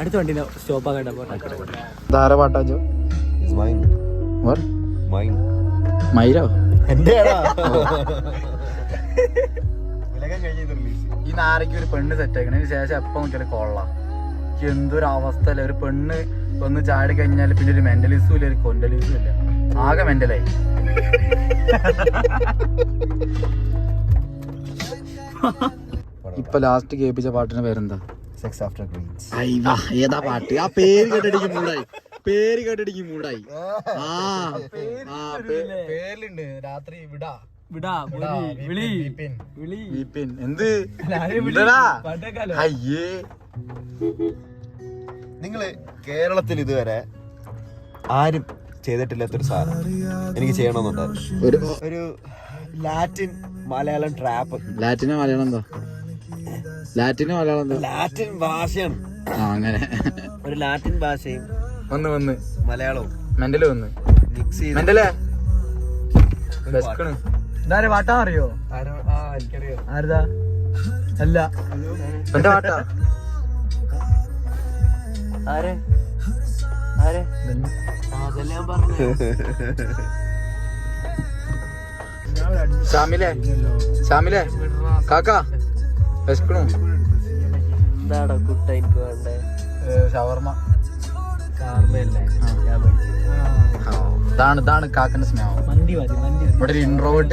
അടുത്ത വണ്ടിനെ സ്റ്റോപ്പ് ആക്കട്ടെ. ധാര പാട്ടാച്ചോ മൈരോ ഈ നാരയ്ക്ക് ഒരു പെണ്ണ് സെറ്റ് ആക്കണതിന് ശേഷം എപ്പം നോക്കിയാലും കൊള്ളാം. എന്തൊരു അവസ്ഥ അല്ലേ, ഒരു പെണ്ണ് ഒന്ന് ചാടി കഴിഞ്ഞാൽ പിന്നെ ഒരു മെന്റലിസും ഇല്ല, ഒരു കൊണ്ടലിസും ഇല്ല, ആകെ മെന്റലായി. ഇപ്പൊ ലാസ്റ്റ് കേൾപ്പിച്ച പാട്ടിന്റെ പേരെന്താ? Sex after queens. ഏതാ പാട്ട്? ആ പേര് കേട്ടിടിക്കും മൂടായി, പേര് കേട്ടിടിക്കും മൂടായി. പേരിലുണ്ട് രാത്രി വിടാ എന്ത് അയ്യേ. നിങ്ങള് കേരളത്തിൽ ഇതുവരെ ആരും ചെയ്തിട്ടില്ലാത്തൊരു സാധനം എനിക്ക് ചെയ്യണമെന്നുണ്ടായിരുന്നു. ഒരു Latin Malayalam trap. Latino Malayalam എന്താ? ലാറ്റിനോ മലയാളം എന്താ? ലാറ്റിൻ ഭാഷയാണ്. അങ്ങനെ ഒരു ലാറ്റിൻ ഭാഷയും വന്ന് മലയാളവും മെന്റല് വന്ന് മിക്സ് ചെയ്ത് മെന്റലേ ഇതാരെ പാട്ടാ അറിയോ? എനിക്കറിയോ. ആരതാ? അല്ല എന്റെ പാട്ടാ. ആരെ ഷാമിലെ കാക്കാ വിശക്കണു. എന്താടാ കുട്ട എനിക്ക് വേണ്ടേ? ഷവർമ്മ. ഷാർമയല്ലേ? ഇതാണ് കാക്കന്റെ സ്നേഹം. മന്തി ഇവിടെ ഒരു ഇൻട്രോവേർട്ട്